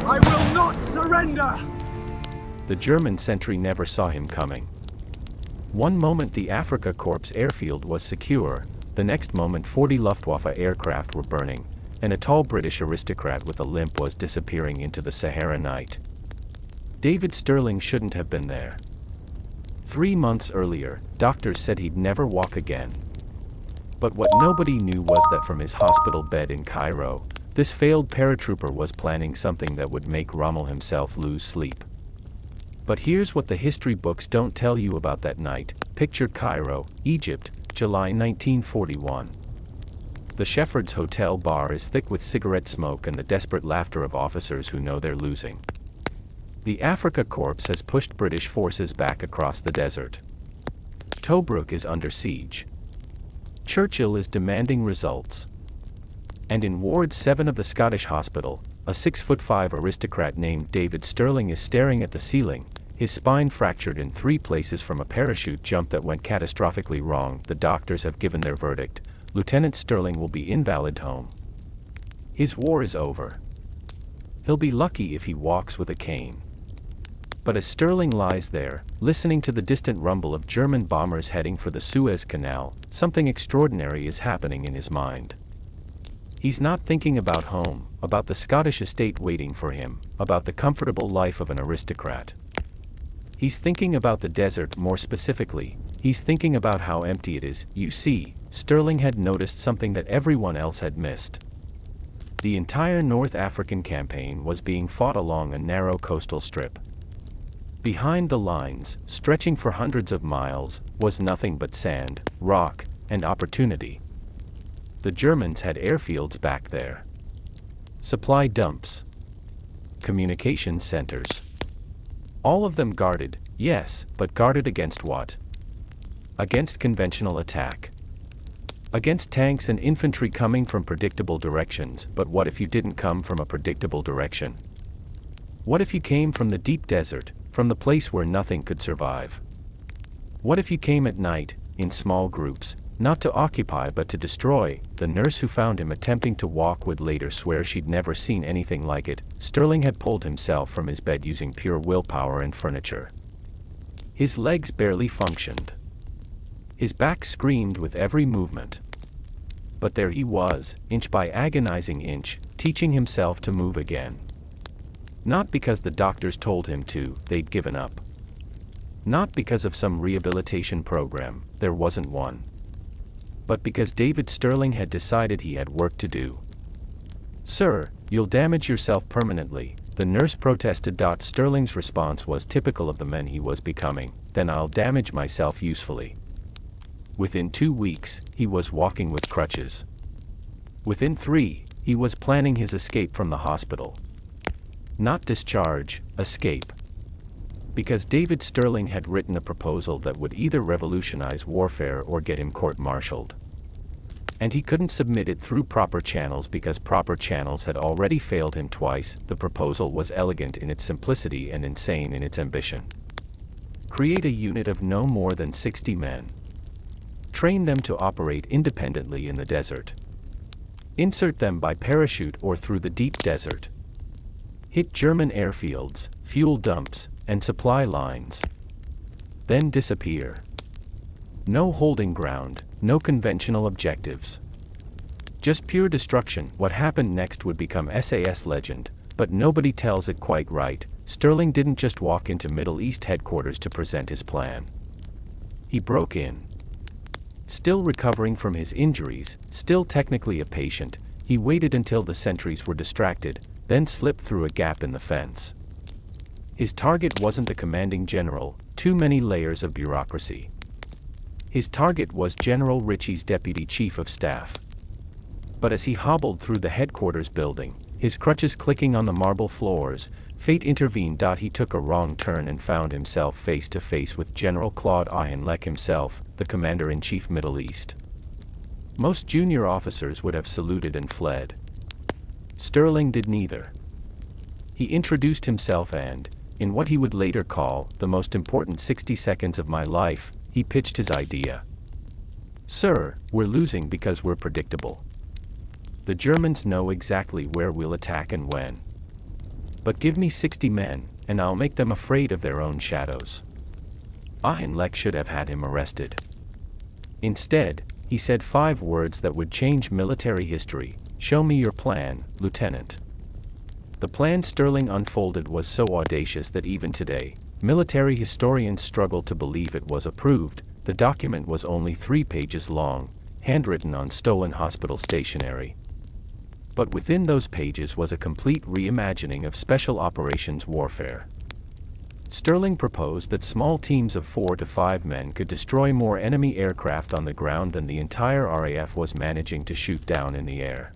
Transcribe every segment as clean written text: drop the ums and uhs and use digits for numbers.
I will not surrender! The German sentry never saw him coming. One moment the Afrika Korps airfield was secure, the next moment 40 Luftwaffe aircraft were burning, and a tall British aristocrat with a limp was disappearing into the Sahara night. David Stirling shouldn't have been there. 3 months earlier, doctors said he'd never walk again. But what nobody knew was that from his hospital bed in Cairo, this failed paratrooper was planning something that would make Rommel himself lose sleep. But here's what the history books don't tell you about that night. Picture Cairo, Egypt, July 1941. The Shepherds Hotel bar is thick with cigarette smoke and the desperate laughter of officers who know they're losing. The Afrika Korps has pushed British forces back across the desert. Tobruk is under siege. Churchill is demanding results. And in Ward 7 of the Scottish Hospital, a 6'5" aristocrat named David Stirling is staring at the ceiling, his spine fractured in 3 places from a parachute jump that went catastrophically wrong. The doctors have given their verdict. Lieutenant Stirling will be invalid home. His war is over. He'll be lucky if he walks with a cane. But as Stirling lies there, listening to the distant rumble of German bombers heading for the Suez Canal, something extraordinary is happening in his mind. He's not thinking about home, about the Scottish estate waiting for him, about the comfortable life of an aristocrat. He's thinking about the desert. More specifically, he's thinking about how empty it is. You see, Stirling had noticed something that everyone else had missed. The entire North African campaign was being fought along a narrow coastal strip. Behind the lines, stretching for hundreds of miles, was nothing but sand, rock, and opportunity. The Germans had airfields back there. Supply dumps. Communication centers. All of them guarded, yes, but guarded against what? Against conventional attack. Against tanks and infantry coming from predictable directions. But what if you didn't come from a predictable direction? What if you came from the deep desert, from the place where nothing could survive? What if you came at night, in small groups, not to occupy but to destroy? The nurse who found him attempting to walk would later swear she'd never seen anything like it. Stirling had pulled himself from his bed using pure willpower and furniture. His legs barely functioned. His back screamed with every movement. But there he was, inch by agonizing inch, teaching himself to move again. Not because the doctors told him to, they'd given up. Not because of some rehabilitation program, there wasn't one. But because David Stirling had decided he had work to do. "Sir, you'll damage yourself permanently," the nurse protested. Stirling's response was typical of the man he was becoming: "Then I'll damage myself usefully." Within 2 weeks, he was walking with crutches. Within 3, he was planning his escape from the hospital. Not discharge, escape. Because David Stirling had written a proposal that would either revolutionize warfare or get him court-martialed. And he couldn't submit it through proper channels because proper channels had already failed him twice. The proposal was elegant in its simplicity and insane in its ambition. Create a unit of no more than 60 men. Train them to operate independently in the desert. Insert them by parachute or through the deep desert. Hit German airfields, fuel dumps, and supply lines. Then disappear. No holding ground, no conventional objectives. Just pure destruction. What happened next would become SAS legend, but nobody tells it quite right. Stirling didn't just walk into Middle East headquarters to present his plan. He broke in. Still recovering from his injuries, still technically a patient, he waited until the sentries were distracted, then slipped through a gap in the fence. His target wasn't the commanding general, too many layers of bureaucracy. His target was General Ritchie's deputy chief of staff. But as he hobbled through the headquarters building, his crutches clicking on the marble floors, fate intervened. He took a wrong turn and found himself face to face with General Claude Ayenlek himself, the commander-in-chief Middle East. Most junior officers would have saluted and fled. Stirling did neither. He introduced himself and, in what he would later call the most important 60 seconds of my life, he pitched his idea. "Sir, we're losing because we're predictable. The Germans know exactly where we'll attack and when. But give me 60 men, and I'll make them afraid of their own shadows. Auchinleck should have had him arrested. Instead, he said 5 words that would change military history. "Show me your plan, Lieutenant." The plan Stirling unfolded was so audacious that even today, military historians struggle to believe it was approved. The document was only 3 pages long, handwritten on stolen hospital stationery. But within those pages was a complete reimagining of special operations warfare. Stirling proposed that small teams of 4 to 5 men could destroy more enemy aircraft on the ground than the entire RAF was managing to shoot down in the air.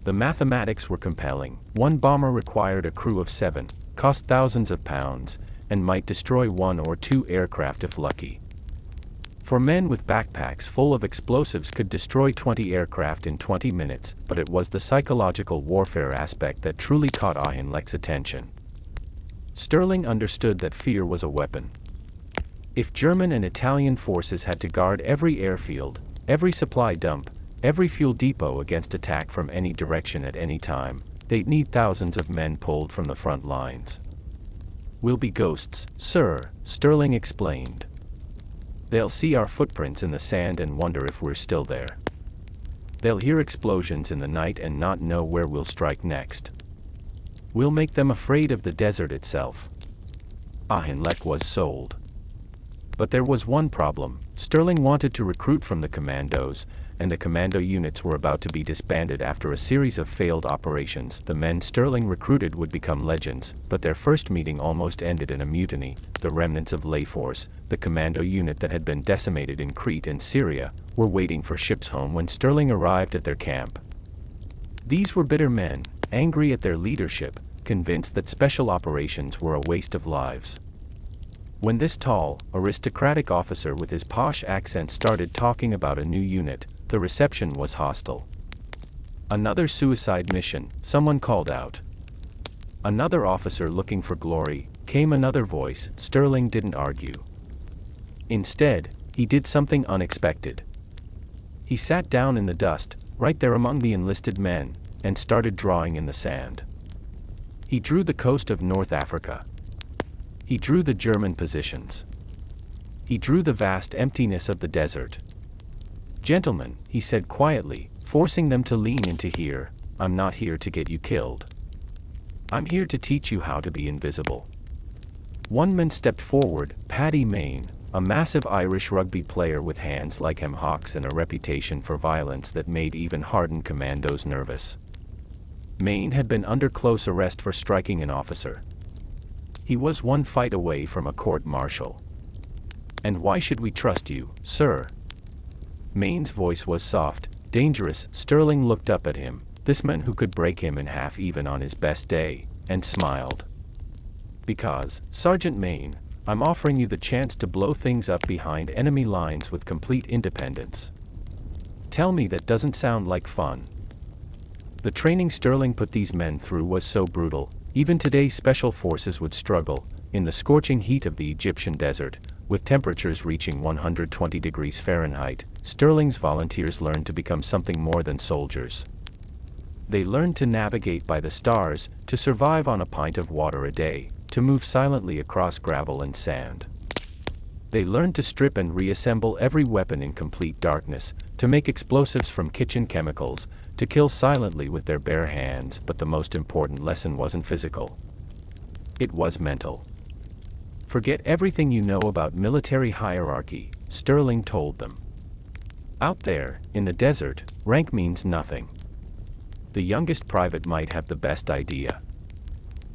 The mathematics were compelling. 1 bomber required a crew of 7, cost thousands of pounds, and might destroy 1 or 2 aircraft if lucky. 4 men with backpacks full of explosives could destroy 20 aircraft in 20 minutes, but it was the psychological warfare aspect that truly caught Auchinleck's attention. Stirling understood that fear was a weapon. If German and Italian forces had to guard every airfield, every supply dump, every fuel depot against attack from any direction at any time, they'd need thousands of men pulled from the front lines. "We'll be ghosts, sir," Stirling explained. "They'll see our footprints in the sand and wonder if we're still there. They'll hear explosions in the night and not know where we'll strike next. We'll make them afraid of the desert itself." Auchinleck was sold. But there was one problem. Stirling wanted to recruit from the commandos, and the commando units were about to be disbanded after a series of failed operations. The men Stirling recruited would become legends, but their first meeting almost ended in a mutiny. The remnants of Lay Force, the commando unit that had been decimated in Crete and Syria, were waiting for ships home when Stirling arrived at their camp. These were bitter men, angry at their leadership, convinced that special operations were a waste of lives. When this tall, aristocratic officer with his posh accent started talking about a new unit, the reception was hostile. "Another suicide mission," someone called out. "Another officer looking for glory," came another voice. Stirling didn't argue. Instead, he did something unexpected. He sat down in the dust, right there among the enlisted men, and started drawing in the sand. He drew the coast of North Africa. He drew the German positions. He drew the vast emptiness of the desert. "Gentlemen," he said quietly, forcing them to lean into here, "I'm not here to get you killed. I'm here to teach you how to be invisible." One man stepped forward, Paddy Mayne, a massive Irish rugby player with hands like hem hocks and a reputation for violence that made even hardened commandos nervous. Mayne had been under close arrest for striking an officer. He was 1 fight away from a court-martial. "And why should we trust you, sir?" Mayne's voice was soft, dangerous. Stirling looked up at him, this man who could break him in half even on his best day, and smiled. "Because, Sergeant Mayne, I'm offering you the chance to blow things up behind enemy lines with complete independence. Tell me that doesn't sound like fun." The training Stirling put these men through was so brutal, even today special forces would struggle, in the scorching heat of the Egyptian desert, with temperatures reaching 120 degrees Fahrenheit. Stirling's volunteers learned to become something more than soldiers. They learned to navigate by the stars, to survive on a pint of water a day, to move silently across gravel and sand. They learned to strip and reassemble every weapon in complete darkness, to make explosives from kitchen chemicals, to kill silently with their bare hands. But the most important lesson wasn't physical. It was mental. "Forget everything you know about military hierarchy," Stirling told them. "Out there, in the desert, rank means nothing. The youngest private might have the best idea.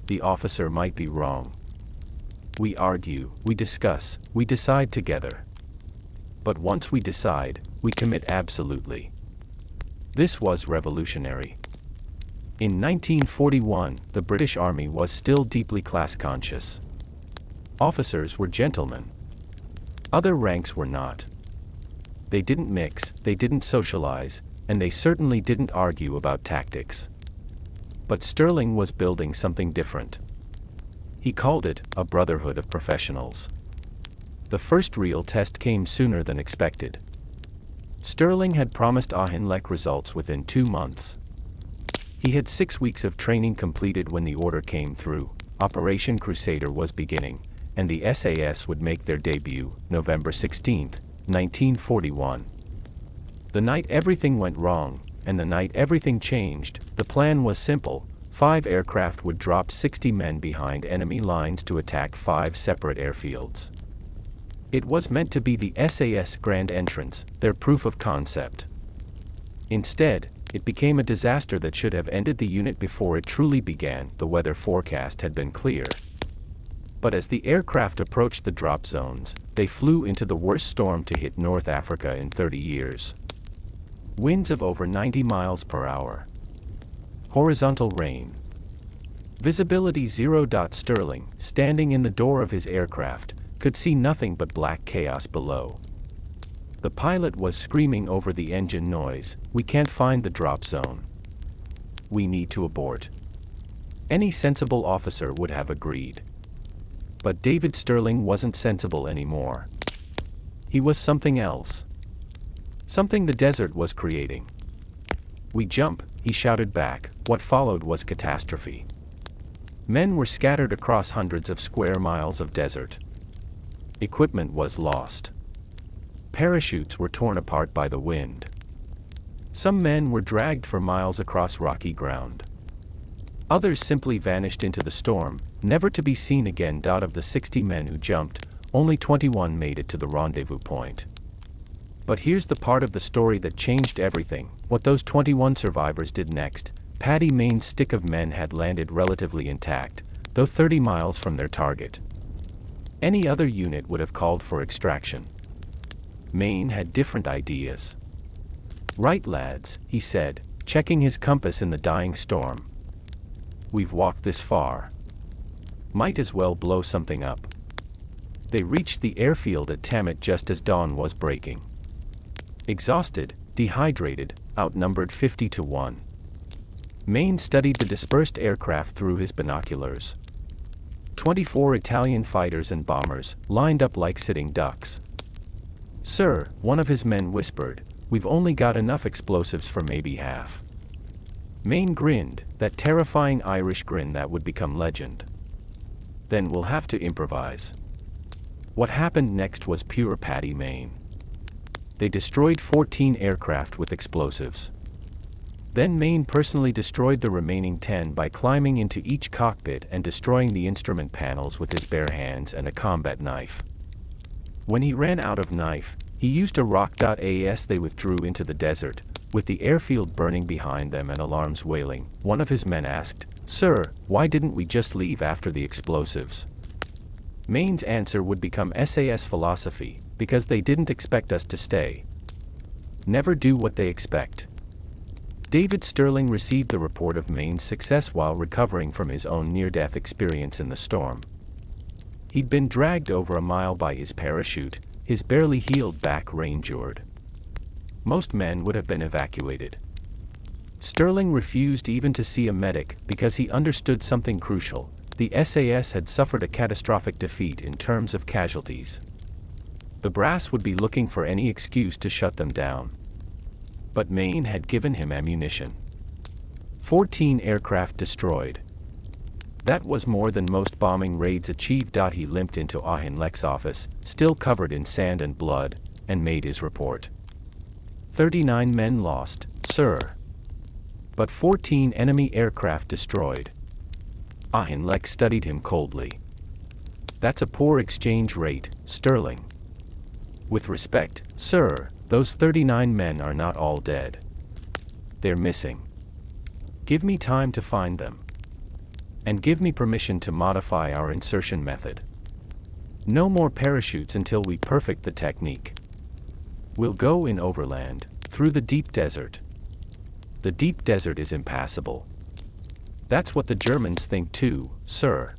The officer might be wrong. We argue, we discuss, we decide together. But once we decide, we commit absolutely." This was revolutionary. In 1941, the British Army was still deeply class-conscious. Officers were gentlemen. Other ranks were not. They didn't mix, they didn't socialize, and they certainly didn't argue about tactics. But Stirling was building something different. He called it a brotherhood of professionals. The first real test came sooner than expected. Stirling had promised Auchinleck results within 2 months. He had 6 weeks of training completed when the order came through. Operation Crusader was beginning, and the SAS would make their debut, November 16, 1941. The night everything went wrong, and the night everything changed, the plan was simple. 5 aircraft would drop 60 men behind enemy lines to attack 5 separate airfields. It was meant to be the SAS grand entrance, their proof of concept. Instead, it became a disaster that should have ended the unit before it truly began. The weather forecast had been clear. But as the aircraft approached the drop zones, they flew into the worst storm to hit North Africa in 30 years. Winds of over 90 miles per hour. Horizontal rain. Visibility 0. Stirling, standing in the door of his aircraft, could see nothing but black chaos below. The pilot was screaming over the engine noise, "We can't find the drop zone. We need to abort." Any sensible officer would have agreed. But David Stirling wasn't sensible anymore. He was something else. Something the desert was creating. "We jump," he shouted back. What followed was catastrophe. Men were scattered across hundreds of square miles of desert. Equipment was lost. Parachutes were torn apart by the wind. Some men were dragged for miles across rocky ground. Others simply vanished into the storm, never to be seen again. Of the 60 men who jumped, only 21 made it to the rendezvous point. But here's the part of the story that changed everything. What those 21 survivors did next. Paddy Mayne's stick of men had landed relatively intact, though 30 miles from their target. Any other unit would have called for extraction. Mayne had different ideas. "Right, lads," he said, checking his compass in the dying storm. "We've walked this far. Might as well blow something up." They reached the airfield at Tamat just as dawn was breaking. Exhausted, dehydrated, outnumbered 50 to 1. Mayne studied the dispersed aircraft through his binoculars. 24 Italian fighters and bombers, lined up like sitting ducks. "Sir," one of his men whispered, "we've only got enough explosives for maybe half." Mayne grinned, that terrifying Irish grin that would become legend. "Then we'll have to improvise." What happened next was pure Paddy Mayne. They destroyed 14 aircraft with explosives. Then Mayne personally destroyed the remaining 10 by climbing into each cockpit and destroying the instrument panels with his bare hands and a combat knife. When he ran out of knife, he used a rock. As they withdrew into the desert, with the airfield burning behind them and alarms wailing, one of his men asked, "Sir, why didn't we just leave after the explosives?" Mayne's answer would become SAS philosophy, "Because they didn't expect us to stay." Never do what they expect. David Stirling received the report of Mayne's success while recovering from his own near-death experience in the storm. He'd been dragged over a mile by his parachute, his barely healed back re-injured. Most men would have been evacuated. Stirling refused even to see a medic because he understood something crucial. The SAS had suffered a catastrophic defeat in terms of casualties. The brass would be looking for any excuse to shut them down. But Mayne had given him ammunition. 14 aircraft destroyed. That was more than most bombing raids achieved. He limped into Auchinleck's office, still covered in sand and blood, and made his report. 39 men lost, sir. But 14 enemy aircraft destroyed. Auchinleck studied him coldly. That's a poor exchange rate, Stirling. With respect, sir, those 39 men are not all dead. They're missing. Give me time to find them. And give me permission to modify our insertion method. No more parachutes until we perfect the technique. We'll go in overland, through the deep desert. The deep desert is impassable. That's what the Germans think too, sir.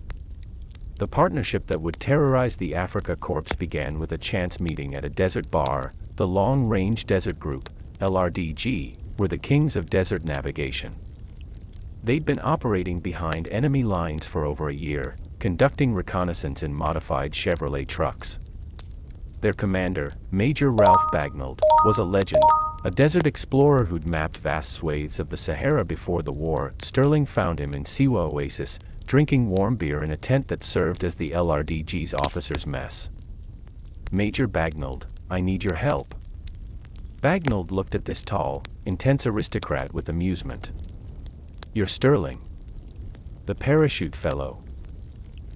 The partnership that would terrorize the Africa Corps began with a chance meeting at a desert bar. The Long Range Desert Group, LRDG, were the kings of desert navigation. They'd been operating behind enemy lines for over a year, conducting reconnaissance in modified Chevrolet trucks. Their commander, Major Ralph Bagnold, was a legend, a desert explorer who'd mapped vast swathes of the Sahara before the war. Stirling found him in Siwa Oasis, drinking warm beer in a tent that served as the LRDG's officers' mess. "Major Bagnold, I need your help." Bagnold looked at this tall, intense aristocrat with amusement. "You're Stirling, the parachute fellow.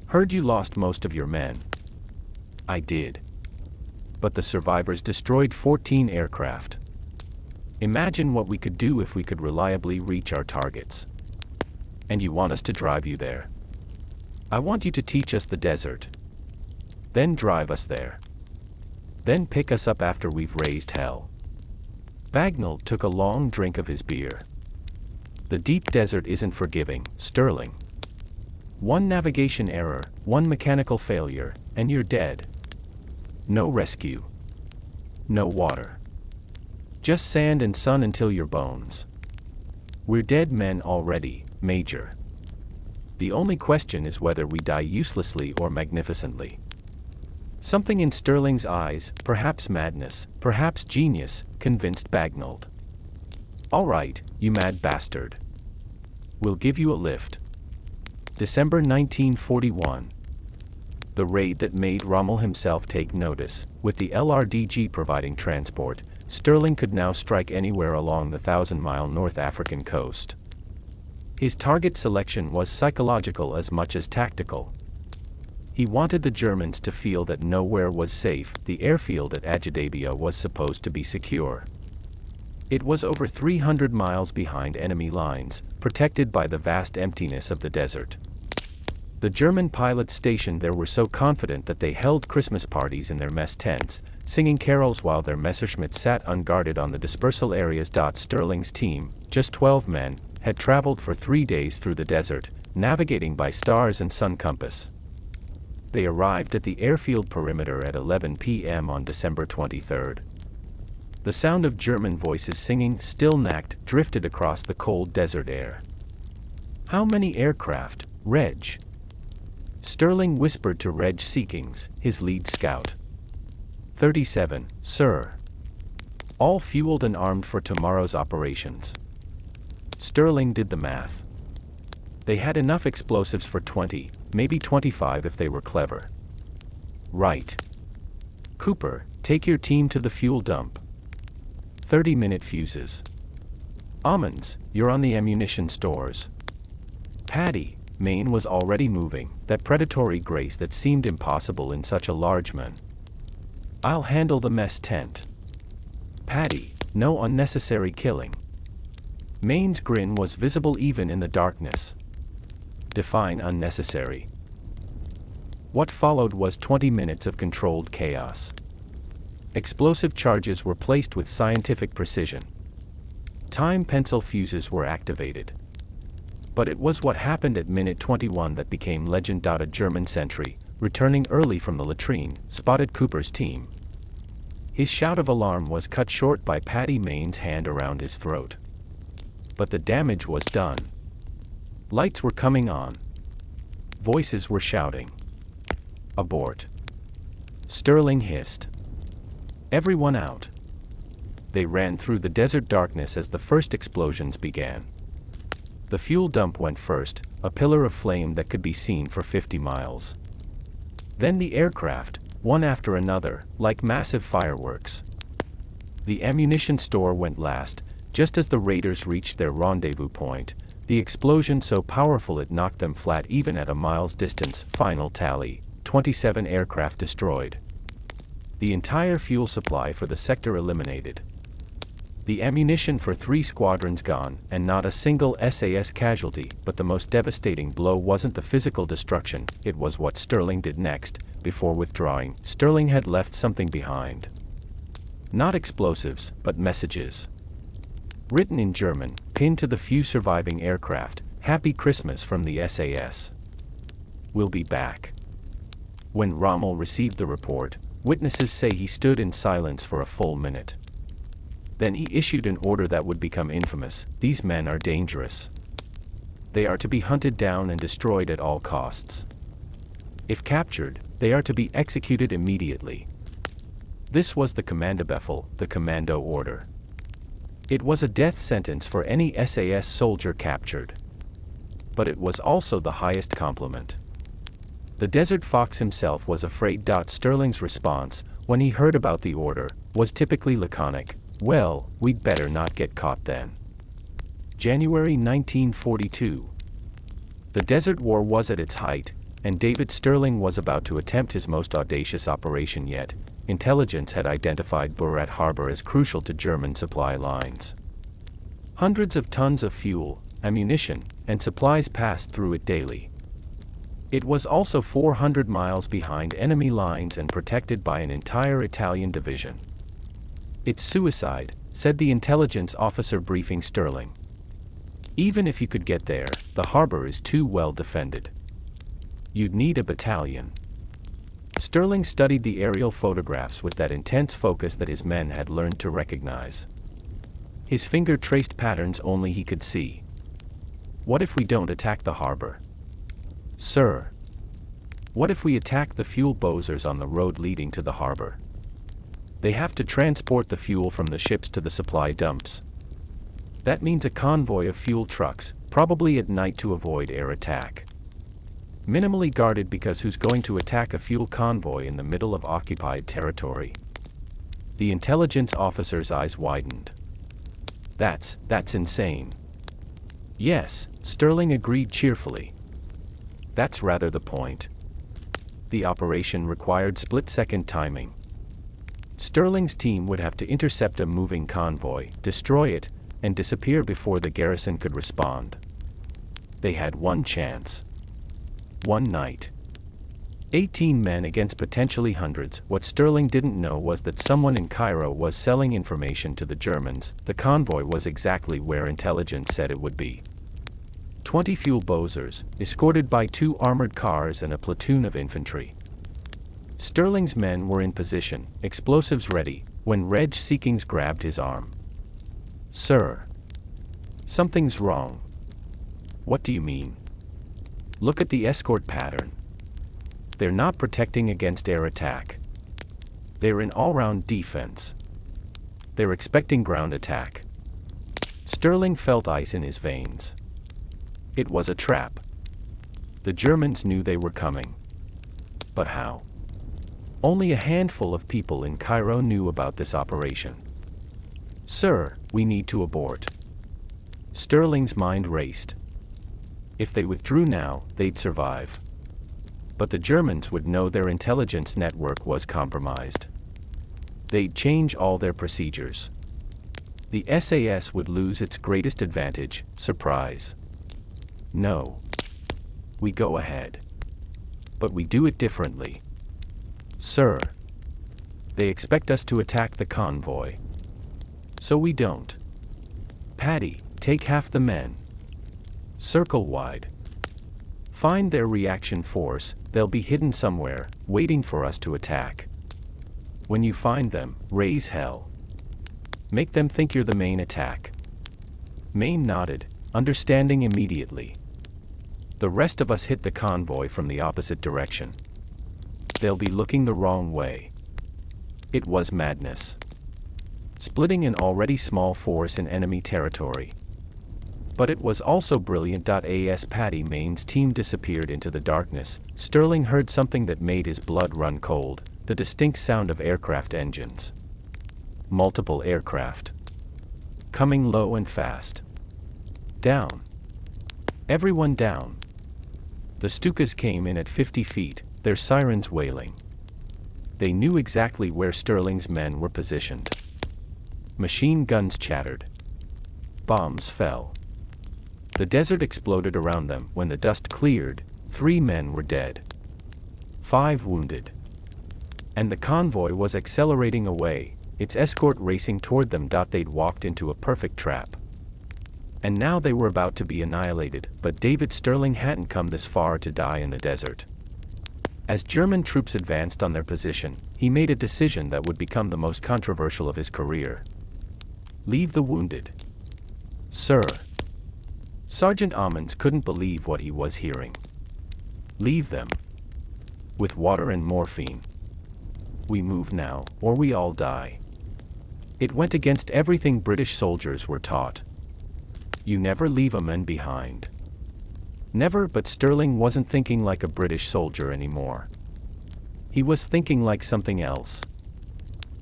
Heard you lost most of your men." "I did. But the survivors destroyed 14 aircraft. Imagine what we could do if we could reliably reach our targets. And you want us to drive you there? I want you to teach us the desert. Then drive us there. Then pick us up after we've raised hell." Bagnold took a long drink of his beer. "The deep desert isn't forgiving, Stirling. One navigation error, one mechanical failure, and you're dead. No rescue. No water. Just sand and sun until your bones. We're dead men already, Major. The only question is whether we die uselessly or magnificently." Something in Stirling's eyes, perhaps madness, perhaps genius, convinced Bagnold. "All right, you mad bastard. We'll give you a lift." December 1941. The raid that made Rommel himself take notice. With the LRDG providing transport, Stirling could now strike anywhere along the 1,000-mile North African coast. His target selection was psychological as much as tactical. He wanted the Germans to feel that nowhere was safe. The airfield at Ajdabiya was supposed to be secure. It was over 300 miles behind enemy lines, protected by the vast emptiness of the desert. The German pilots stationed there were so confident that they held Christmas parties in their mess tents, singing carols while their Messerschmitt sat unguarded on the dispersal areas. Stirling's team, just 12 men, had traveled for 3 days through the desert, navigating by stars and sun compass. They arrived at the airfield perimeter at 11 p.m. on December 23rd. The sound of German voices singing "Still Nacht" drifted across the cold desert air. "How many aircraft, Reg?" Stirling whispered to Reg Seekings, his lead scout. 37, sir. All fueled and armed for tomorrow's operations." Stirling did the math. They had enough explosives for 20, maybe 25 if they were clever. "Right. Cooper, take your team to the fuel dump. 30-minute fuses. Ammons, you're on the ammunition stores. Paddy," Maine was already moving, that predatory grace that seemed impossible in such a large man. "I'll handle the mess tent. Paddy, no unnecessary killing." Maine's grin was visible even in the darkness. "Define unnecessary." What followed was 20 minutes of controlled chaos. Explosive charges were placed with scientific precision. Time pencil fuses were activated. But it was what happened at minute 21 that became legend. A German sentry, returning early from the latrine, spotted Cooper's team. His shout of alarm was cut short by Paddy Maine's hand around his throat. But the damage was done. Lights were coming on. Voices were shouting. "Abort." Stirling hissed. "Everyone out." They ran through the desert darkness as the first explosions began. The fuel dump went first, a pillar of flame that could be seen for 50 miles. Then the aircraft, one after another, like massive fireworks. The ammunition store went last, just as the raiders reached their rendezvous point, the explosion so powerful it knocked them flat even at a mile's distance. Final tally, 27 aircraft destroyed. The entire fuel supply for the sector eliminated. The ammunition for 3 squadrons gone, and not a single SAS casualty. But the most devastating blow wasn't the physical destruction, it was what Stirling did next. Before withdrawing, Stirling had left something behind. Not explosives, but messages. Written in German, pinned to the few surviving aircraft, "Happy Christmas from the SAS. We'll be back." When Rommel received the report, witnesses say he stood in silence for a full minute. Then he issued an order that would become infamous: "These men are dangerous. They are to be hunted down and destroyed at all costs. If captured, they are to be executed immediately." This was the Kommandobefehl, the commando order. It was a death sentence for any SAS soldier captured. But it was also the highest compliment. The Desert Fox himself was afraid. Stirling's response, when he heard about the order, was typically laconic. "Well, we'd better not get caught then." January 1942. The Desert War was at its height, and David Stirling was about to attempt his most audacious operation yet. Intelligence had identified Burat Harbor as crucial to German supply lines. Hundreds of tons of fuel, ammunition, and supplies passed through it daily. It was also 400 miles behind enemy lines and protected by an entire Italian division. "It's suicide," said the intelligence officer briefing Stirling. "Even if you could get there, the harbor is too well defended. You'd need a battalion." Stirling studied the aerial photographs with that intense focus that his men had learned to recognize. His finger traced patterns only he could see. "What if we don't attack the harbor?" "Sir." "What if we attack the fuel bozers on the road leading to the harbor? They have to transport the fuel from the ships to the supply dumps. That means a convoy of fuel trucks, probably at night to avoid air attack. Minimally guarded, because who's going to attack a fuel convoy in the middle of occupied territory?" The intelligence officer's eyes widened. That's insane." "Yes," Stirling agreed cheerfully. "That's rather the point. The operation required split-second timing. Stirling's team would have to intercept a moving convoy, destroy it, and disappear before the garrison could respond. They had one chance. One night. 18 men against potentially hundreds. What Stirling didn't know was that someone in Cairo was selling information to the Germans. The convoy was exactly where intelligence said it would be. 20 fuel bozers, escorted by 2 armored cars and a platoon of infantry. Stirling's men were in position, explosives ready, when Reg Seekings grabbed his arm. "Sir. Something's wrong." "What do you mean?" "Look at the escort pattern. They're not protecting against air attack. They're in all-round defense. They're expecting ground attack." Stirling felt ice in his veins. It was a trap. The Germans knew they were coming. But how? Only a handful of people in Cairo knew about this operation. "Sir, we need to abort." Stirling's mind raced. If they withdrew now, they'd survive. But the Germans would know their intelligence network was compromised. They'd change all their procedures. The SAS would lose its greatest advantage, surprise. "No. We go ahead. But we do it differently." "Sir. They expect us to attack the convoy. So we don't. Paddy, take half the men. Circle wide. Find their reaction force. They'll be hidden somewhere, waiting for us to attack. When you find them, raise hell. Make them think you're the main attack." Maine nodded, understanding immediately. "The rest of us hit the convoy from the opposite direction. They'll be looking the wrong way." It was madness. Splitting an already small force in enemy territory. But it was also brilliant. As Paddy Maine's team disappeared into the darkness, Stirling heard something that made his blood run cold, the distinct sound of aircraft engines. Multiple aircraft. Coming low and fast. Down. Everyone down. The Stukas came in at 50 feet, their sirens wailing. They knew exactly where Stirling's men were positioned. Machine guns chattered. Bombs fell. The desert exploded around them. When the dust cleared, 3 men were dead. 5 wounded. And the convoy was accelerating away, its escort racing toward them. They'd walked into a perfect trap. And now they were about to be annihilated, but David Stirling hadn't come this far to die in the desert. As German troops advanced on their position, he made a decision that would become the most controversial of his career. "Leave the wounded." "Sir." Sergeant Ammons couldn't believe what he was hearing. "Leave them. With water and morphine. We move now, or we all die. It went against everything British soldiers were taught. You never leave a man behind. Never, but Stirling wasn't thinking like a British soldier anymore. He was thinking like something else.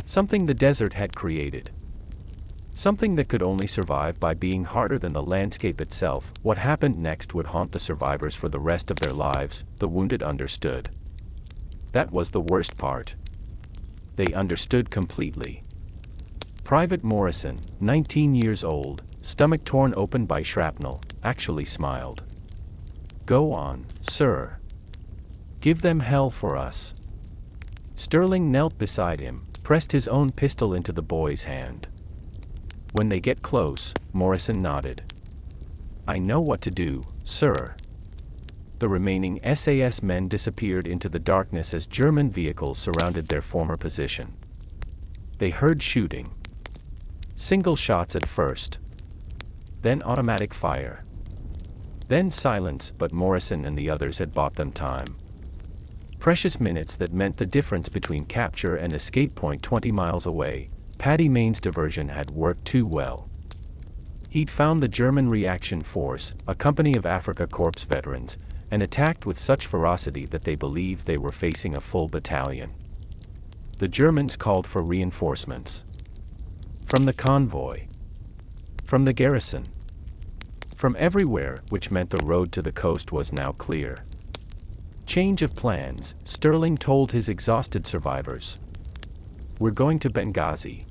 Something the desert had created. Something that could only survive by being harder than the landscape itself. What happened next would haunt the survivors for the rest of their lives, the wounded understood. That was the worst part. They understood completely. Private Morrison, 19 years old, stomach torn open by shrapnel, actually smiled. Go on, sir. Give them hell for us. Stirling knelt beside him, pressed his own pistol into the boy's hand. When they get close, Morrison nodded. I know what to do, sir. The remaining SAS men disappeared into the darkness as German vehicles surrounded their former position. They heard shooting. Single shots at first. Then automatic fire. Then silence, but Morrison and the others had bought them time. Precious minutes that meant the difference between capture and escape point 20 miles away. Paddy Main's diversion had worked too well. He'd found the German Reaction Force, a company of Afrika Korps veterans, and attacked with such ferocity that they believed they were facing a full battalion. The Germans called for reinforcements. From the convoy. From the garrison. From everywhere, which meant the road to the coast was now clear. Change of plans, Stirling told his exhausted survivors. We're going to Benghazi.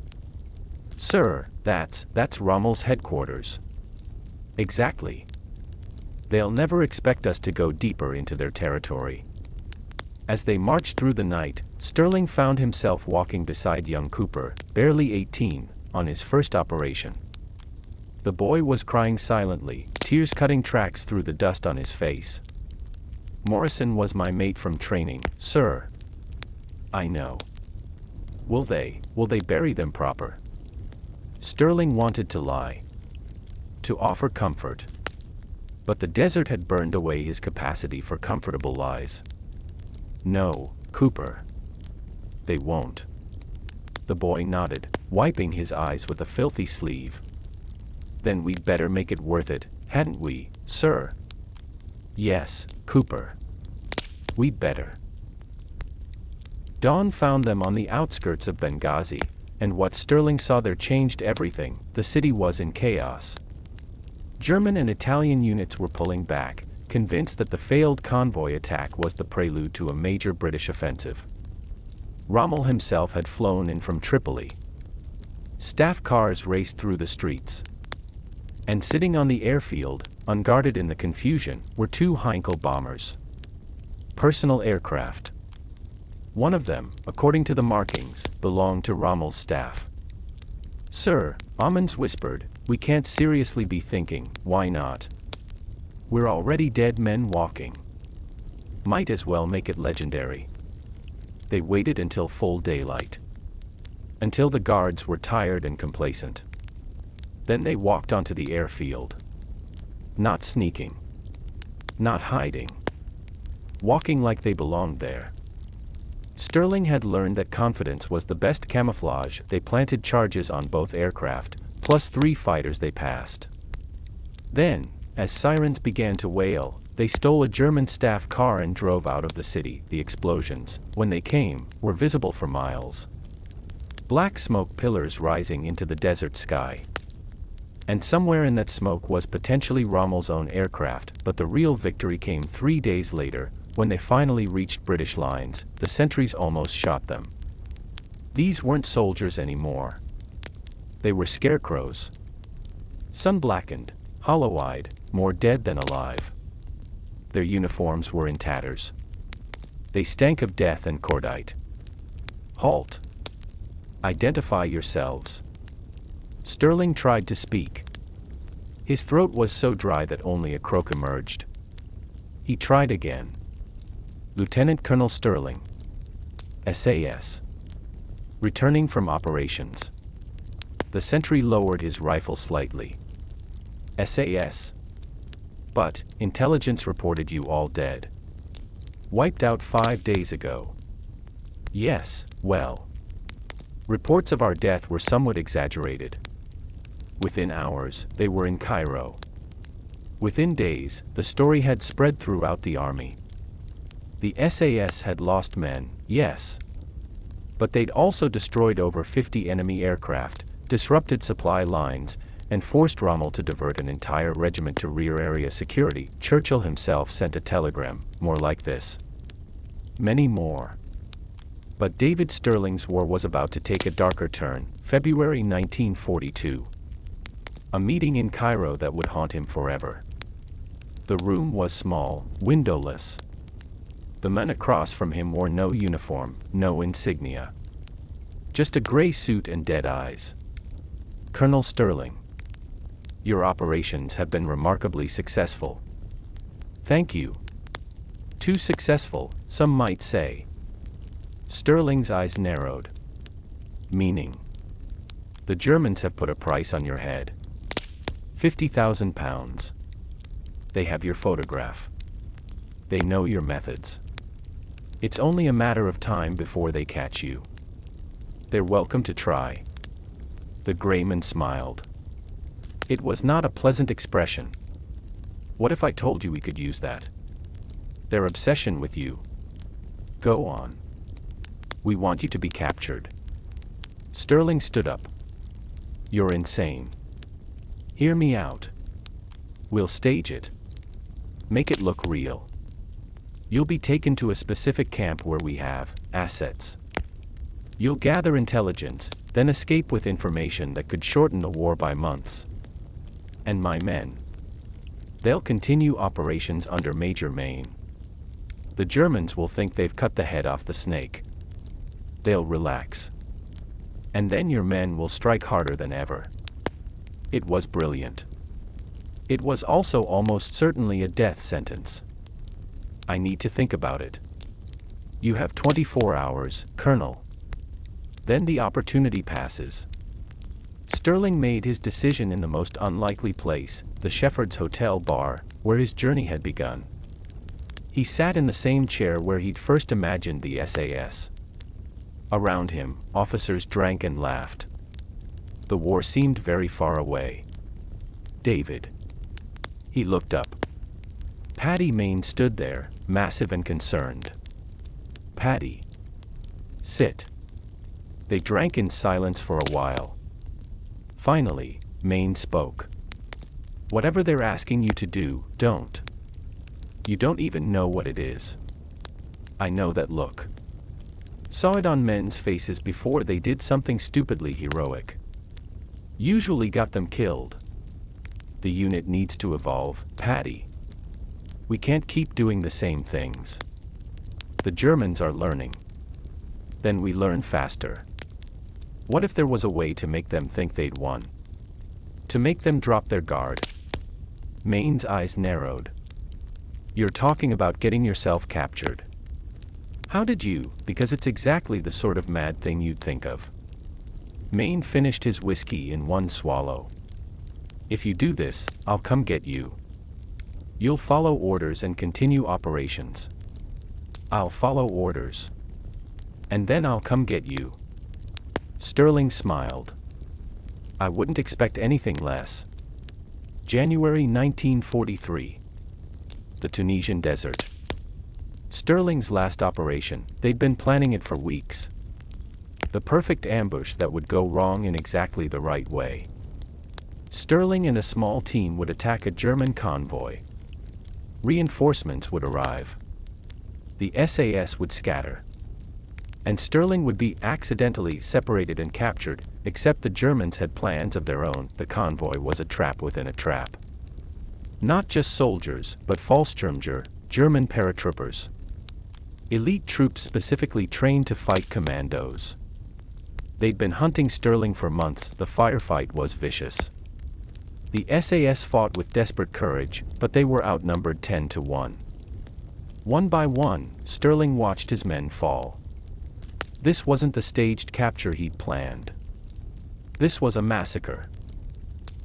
Sir, that's Rommel's headquarters. Exactly. They'll never expect us to go deeper into their territory. As they marched through the night, Stirling found himself walking beside young Cooper, barely 18, on his first operation. The boy was crying silently, tears cutting tracks through the dust on his face. Morrison was my mate from training, sir. I know. Will they bury them proper? Stirling wanted to lie. To offer comfort. But the desert had burned away his capacity for comfortable lies. No, Cooper. They won't. The boy nodded, wiping his eyes with a filthy sleeve. Then we'd better make it worth it, hadn't we, sir? Yes, Cooper. We'd better. Dawn found them on the outskirts of Benghazi, and what Stirling saw there changed everything. The city was in chaos. German and Italian units were pulling back, convinced that the failed convoy attack was the prelude to a major British offensive. Rommel himself had flown in from Tripoli. Staff cars raced through the streets. And sitting on the airfield, unguarded in the confusion, were two Heinkel bombers. Personal aircraft. One of them, according to the markings, belonged to Rommel's staff. Sir, Ammons whispered, we can't seriously be thinking, why not? We're already dead men walking. Might as well make it legendary. They waited until full daylight. Until the guards were tired and complacent. Then they walked onto the airfield. Not sneaking. Not hiding. Walking like they belonged there. Stirling had learned that confidence was the best camouflage. They planted charges on both aircraft, plus 3 fighters they passed. Then, as sirens began to wail, they stole a German staff car and drove out of the city. The explosions, when they came, were visible for miles. Black smoke pillars rising into the desert sky. And somewhere in that smoke was potentially Rommel's own aircraft, but the real victory came 3 days later, when they finally reached British lines. The sentries almost shot them. These weren't soldiers anymore. They were scarecrows. Sun-blackened, hollow-eyed, more dead than alive. Their uniforms were in tatters. They stank of death and cordite. Halt. Identify yourselves. Stirling tried to speak. His throat was so dry that only a croak emerged. He tried again. Lieutenant Colonel Stirling. SAS. Returning from operations. The sentry lowered his rifle slightly. SAS. But, intelligence reported you all dead. Wiped out 5 days ago. Yes, well. Reports of our death were somewhat exaggerated. Within hours, they were in Cairo. Within days, the story had spread throughout the army. The SAS had lost men, yes. But they'd also destroyed over 50 enemy aircraft, disrupted supply lines, and forced Rommel to divert an entire regiment to rear area security. Churchill himself sent a telegram, more like this. Many more. But David Stirling's war was about to take a darker turn. February 1942. A meeting in Cairo that would haunt him forever. The room was small, windowless. The men across from him wore no uniform, no insignia. Just a gray suit and dead eyes. Colonel Stirling. Your operations have been remarkably successful. Thank you. Too successful, some might say. Stirling's eyes narrowed. Meaning? The Germans have put a price on your head. £50,000. They have your photograph. They know your methods. It's only a matter of time before they catch you. They're welcome to try. The Greyman smiled. It was not a pleasant expression. What if I told you we could use that? Their obsession with you. Go on. We want you to be captured. Stirling stood up. You're insane. Hear me out. We'll stage it. Make it look real. You'll be taken to a specific camp where we have assets. You'll gather intelligence, then escape with information that could shorten the war by months. And my men. They'll continue operations under Major Maine. The Germans will think they've cut the head off the snake. They'll relax. And then your men will strike harder than ever. It was brilliant. It was also almost certainly a death sentence. I need to think about it. You have 24 hours, Colonel. Then the opportunity passes. Stirling made his decision in the most unlikely place, the Shepherds Hotel bar, where his journey had begun. He sat in the same chair where he'd first imagined the SAS. Around him, officers drank and laughed. The war seemed very far away. David. He looked up. Paddy Maine stood there, massive and concerned. Paddy. Sit. They drank in silence for a while. Finally, Maine spoke. Whatever they're asking you to do, don't. You don't even know what it is. I know that look. Saw it on men's faces before they did something stupidly heroic. Usually got them killed. The unit needs to evolve, Paddy. We can't keep doing the same things. The Germans are learning. Then we learn faster. What if there was a way to make them think they'd won? To make them drop their guard? Maine's eyes narrowed. You're talking about getting yourself captured. How did you? Because it's exactly the sort of mad thing you'd think of. Maine finished his whiskey in one swallow. If you do this, I'll come get you. You'll follow orders and continue operations. I'll follow orders. And then I'll come get you. Stirling smiled. I wouldn't expect anything less. January 1943. The Tunisian desert. Stirling's last operation, they'd been planning it for weeks. The perfect ambush that would go wrong in exactly the right way. Stirling and a small team would attack a German convoy. Reinforcements would arrive. The SAS would scatter. And Stirling would be accidentally separated and captured, except the Germans had plans of their own. The convoy was a trap within a trap. Not just soldiers, but Fallschirmjäger, German paratroopers. Elite troops specifically trained to fight commandos. They'd been hunting Stirling for months. The firefight was vicious. The SAS fought with desperate courage, but they were outnumbered 10-1. One by one, Stirling watched his men fall. This wasn't the staged capture he'd planned. This was a massacre.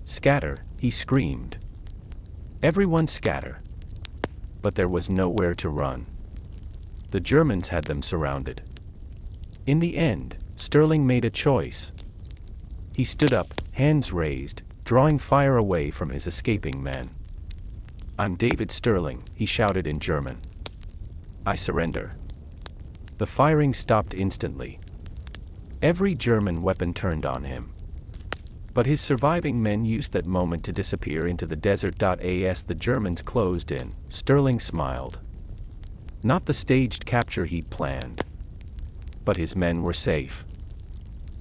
Scatter, he screamed. Everyone scatter. But there was nowhere to run. The Germans had them surrounded. In the end, Stirling made a choice. He stood up, hands raised, drawing fire away from his escaping men. "I'm David Stirling," he shouted in German. "I surrender." The firing stopped instantly. Every German weapon turned on him. But his surviving men used that moment to disappear into the desert. As the Germans closed in, Stirling smiled. Not the staged capture he'd planned. But his men were safe.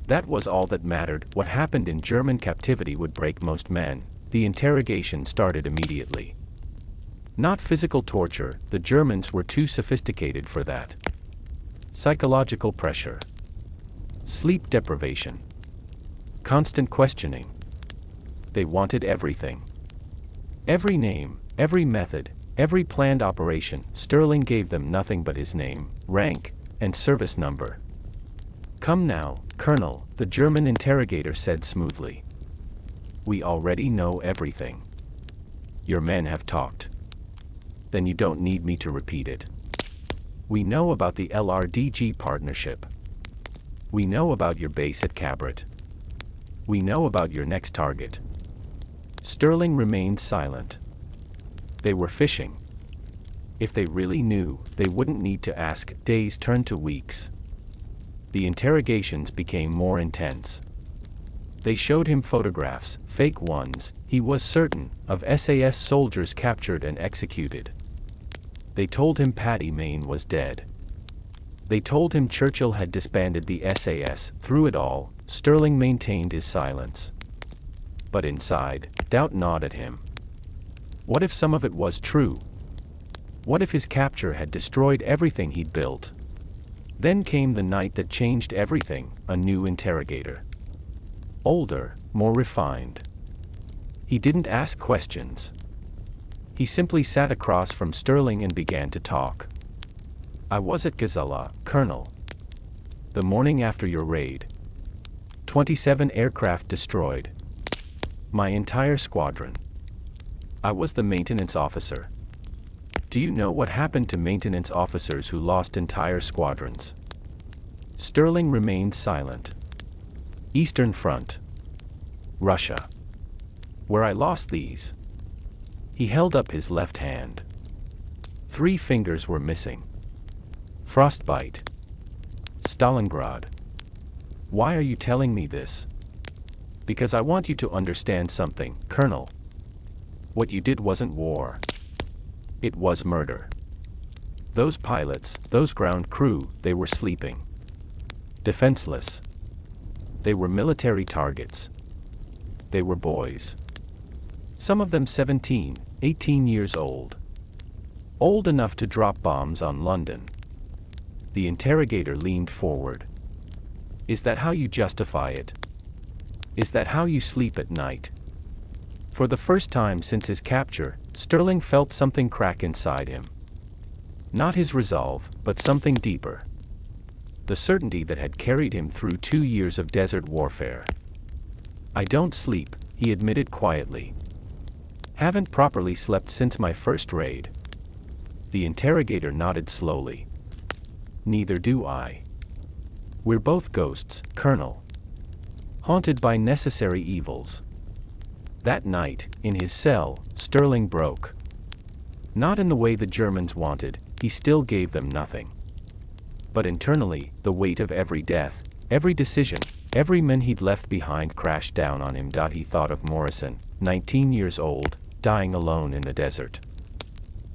That was all that mattered. What happened in German captivity would break most men. The interrogation started immediately. Not physical torture, the Germans were too sophisticated for that. Psychological pressure. Sleep deprivation. Constant questioning. They wanted everything. Every name, every method, every planned operation. Stirling gave them nothing but his name, rank, and service number. "Come now, Colonel," the German interrogator said smoothly. "We already know everything. Your men have talked. Then you don't need me to repeat it. We know about the LRDG partnership. We know about your base at Cabret. We know about your next target." Stirling remained silent. They were fishing. If they really knew, they wouldn't need to ask. Days turned to weeks. The interrogations became more intense. They showed him photographs, fake ones, he was certain, of SAS soldiers captured and executed. They told him Paddy Mayne was dead. They told him Churchill had disbanded the SAS. Through it all, Stirling maintained his silence. But inside, doubt gnawed at him. What if some of it was true? What if his capture had destroyed everything he'd built? Then came the night that changed everything, a new interrogator. Older, more refined. He didn't ask questions. He simply sat across from Stirling and began to talk. "I was at Gazala, Colonel. The morning after your raid. 27 aircraft destroyed. My entire squadron. I was the maintenance officer. Do you know what happened to maintenance officers who lost entire squadrons?" Stirling remained silent. "Eastern Front. Russia. Where I lost these." He held up his left hand. 3 fingers were missing. "Frostbite. Stalingrad. Why are you telling me this?" "Because I want you to understand something, Colonel. What you did wasn't war. It was murder. Those pilots, those ground crew, they were sleeping. Defenseless. They were military targets. They were boys. Some of them 17, 18 years old. Old enough to drop bombs on London." The interrogator leaned forward. "Is that how you justify it? Is that how you sleep at night?" For the first time since his capture, Stirling felt something crack inside him. Not his resolve, but something deeper. The certainty that had carried him through 2 years of desert warfare. "I don't sleep," he admitted quietly. "Haven't properly slept since my first raid." The interrogator nodded slowly. "Neither do I. We're both ghosts, Colonel. Haunted by necessary evils." That night, in his cell, Stirling broke. Not in the way the Germans wanted, he still gave them nothing. But internally, the weight of every death, every decision, every man he'd left behind crashed down on him. He thought of Morrison, 19 years old, dying alone in the desert.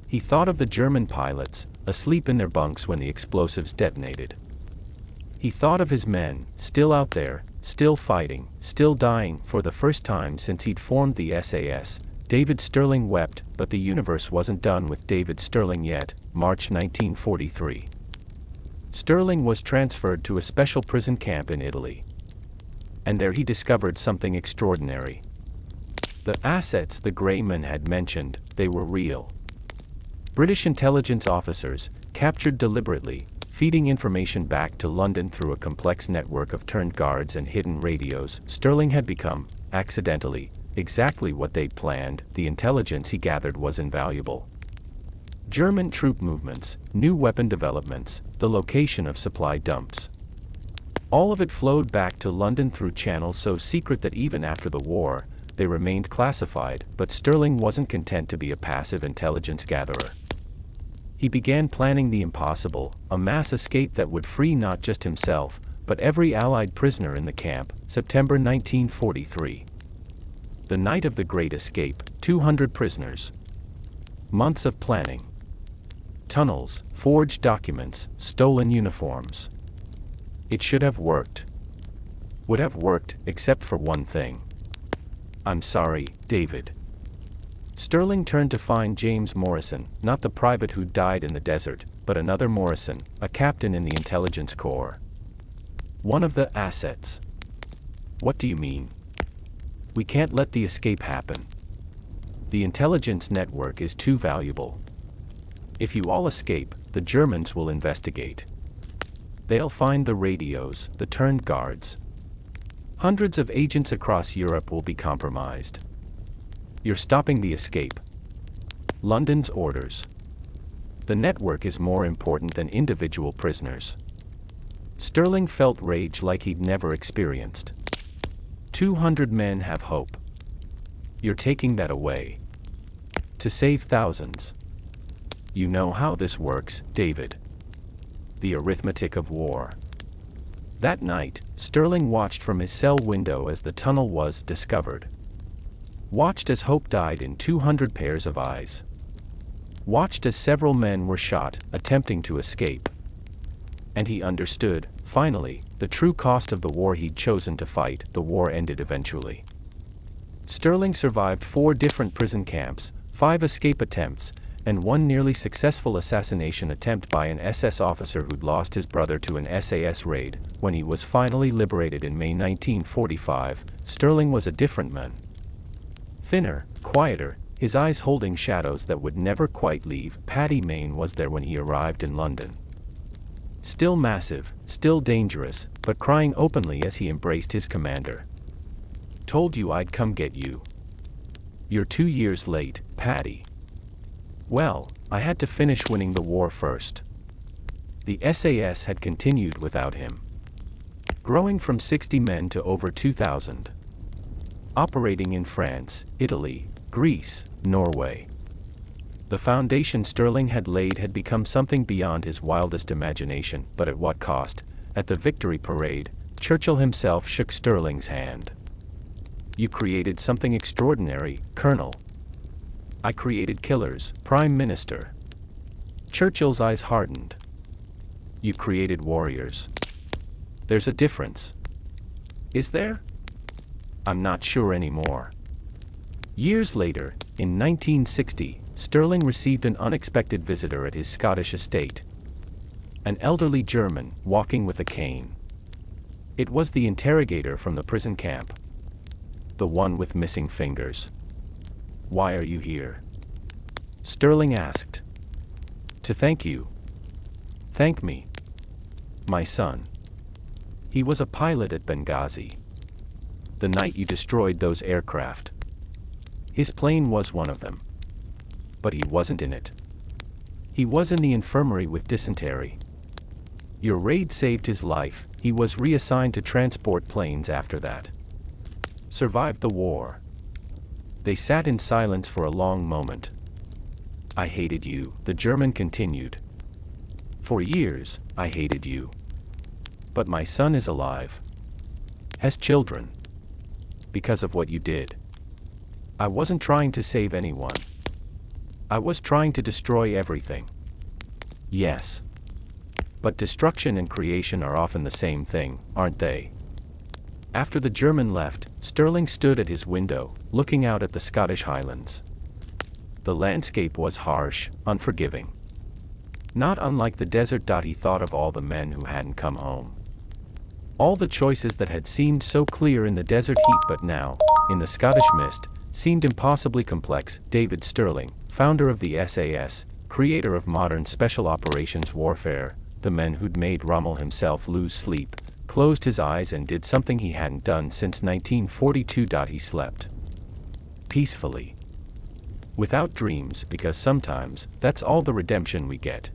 He thought of the German pilots, asleep in their bunks when the explosives detonated. He thought of his men, still out there, still fighting, still dying. For the first time since he'd formed the SAS, David Stirling wept, but the universe wasn't done with David Stirling yet. March 1943. Stirling was transferred to a special prison camp in Italy. And there he discovered something extraordinary. The assets the Greymen had mentioned, they were real. British intelligence officers, captured deliberately, feeding information back to London through a complex network of turned guards and hidden radios. Stirling had become, accidentally, exactly what they'd planned. The intelligence he gathered was invaluable. German troop movements, new weapon developments, the location of supply dumps. All of it flowed back to London through channels so secret that even after the war, they remained classified, but Stirling wasn't content to be a passive intelligence gatherer. He began planning the impossible, a mass escape that would free not just himself, but every Allied prisoner in the camp, September 1943. The night of the Great Escape, 200 prisoners. Months of planning. Tunnels, forged documents, stolen uniforms. It should have worked. Would have worked, except for one thing. I'm sorry, David. Stirling turned to find James Morrison, not the private who died in the desert, but another Morrison, a captain in the intelligence corps. One of the assets. What do you mean? We can't let the escape happen. The intelligence network is too valuable. If you all escape, the Germans will investigate. They'll find the radios, the turned guards. Hundreds of agents across Europe will be compromised. You're stopping the escape. London's orders. The network is more important than individual prisoners. Stirling felt rage like he'd never experienced. 200 men have hope. You're taking that away. To save thousands. You know how this works, David. The arithmetic of war. That night, Stirling watched from his cell window as the tunnel was discovered. Watched as hope died in 200 pairs of eyes. Watched as several men were shot, attempting to escape. And he understood, finally, the true cost of the war he'd chosen to fight. The war ended eventually. Stirling survived 4 different prison camps, 5 escape attempts, and 1 nearly successful assassination attempt by an SS officer who'd lost his brother to an SAS raid. When he was finally liberated in May 1945, Stirling was a different man. Thinner, quieter, his eyes holding shadows that would never quite leave. Paddy Mayne was there when he arrived in London. Still massive, still dangerous, but crying openly as he embraced his commander. Told you I'd come get you. You're 2 years late, Paddy. Well, I had to finish winning the war first. The SAS had continued without him. Growing from 60 men to over 2,000. Operating in France, Italy, Greece, Norway. The foundation Stirling had laid had become something beyond his wildest imagination, but at what cost? At the victory parade, Churchill himself shook Stirling's hand. You created something extraordinary, Colonel. I created killers, Prime Minister. Churchill's eyes hardened. You created warriors. There's a difference. Is there? I'm not sure anymore. Years later, in 1960, Stirling received an unexpected visitor at his Scottish estate. An elderly German, walking with a cane. It was the interrogator from the prison camp. The one with missing fingers. Why are you here? Stirling asked. To thank you. Thank me. My son. He was a pilot at Benghazi. The night you destroyed those aircraft. His plane was one of them. But he wasn't in it. He was in the infirmary with dysentery. Your raid saved his life. He was reassigned to transport planes after that. Survived the war. They sat in silence for a long moment. I hated you, the German continued. For years, I hated you. But my son is alive. Has children. Because of what you did. I wasn't trying to save anyone. I was trying to destroy everything. Yes. But destruction and creation are often the same thing, aren't they? After the German left, Stirling stood at his window, looking out at the Scottish Highlands. The landscape was harsh, unforgiving. Not unlike the desert. He thought of all the men who hadn't come home. All the choices that had seemed so clear in the desert heat but now, in the Scottish mist, seemed impossibly complex. David Stirling, founder of the SAS, creator of modern special operations warfare, the man who'd made Rommel himself lose sleep, closed his eyes and did something he hadn't done since 1942. He slept. Peacefully. Without dreams, because sometimes, that's all the redemption we get.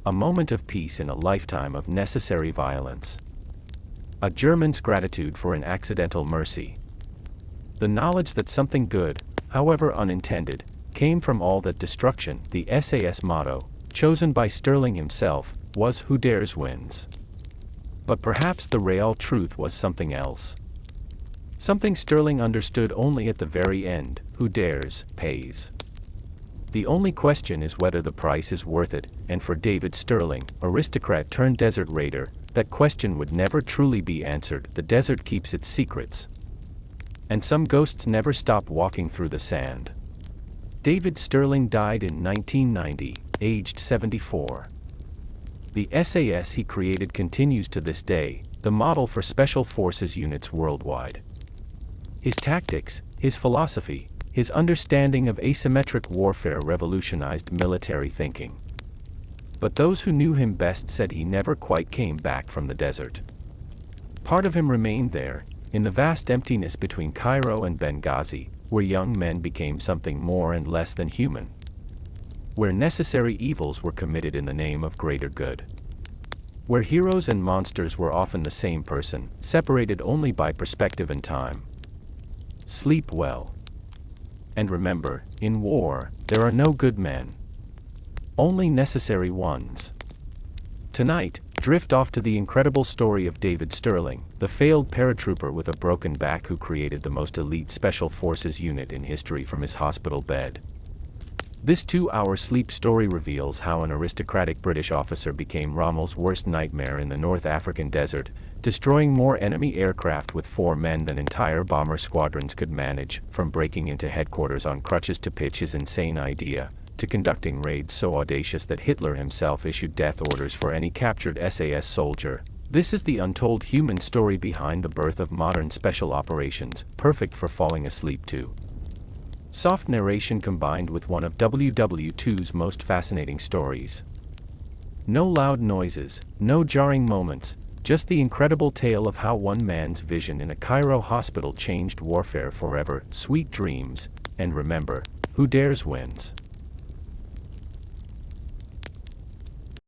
A moment of peace in a lifetime of necessary violence. A German's gratitude for an accidental mercy. The knowledge that something good, however unintended, came from all that destruction. The SAS motto, chosen by Stirling himself, was "Who dares wins." But perhaps the real truth was something else. Something Stirling understood only at the very end: who dares, pays. The only question is whether the price is worth it, and for David Stirling, aristocrat turned desert raider, that question would never truly be answered. The desert keeps its secrets. And some ghosts never stop walking through the sand. David Stirling died in 1990, aged 74. The SAS he created continues to this day, the model for special forces units worldwide. His tactics, his philosophy, his understanding of asymmetric warfare revolutionized military thinking. But those who knew him best said he never quite came back from the desert. Part of him remained there, in the vast emptiness between Cairo and Benghazi, where young men became something more and less than human. Where necessary evils were committed in the name of greater good. Where heroes and monsters were often the same person, separated only by perspective and time. Sleep well. And remember, in war, there are no good men. Only necessary ones. Tonight, drift off to the incredible story of David Stirling, the failed paratrooper with a broken back who created the most elite special forces unit in history from his hospital bed. This 2-hour sleep story reveals how an aristocratic British officer became Rommel's worst nightmare in the North African desert, destroying more enemy aircraft with 4 men than entire bomber squadrons could manage, from breaking into headquarters on crutches to pitch his insane idea, to conducting raids so audacious that Hitler himself issued death orders for any captured SAS soldier. This is the untold human story behind the birth of modern special operations, perfect for falling asleep to. Soft narration combined with one of WWII's most fascinating stories. No loud noises, no jarring moments, just the incredible tale of how one man's vision in a Cairo hospital changed warfare forever. Sweet dreams, and remember, who dares wins.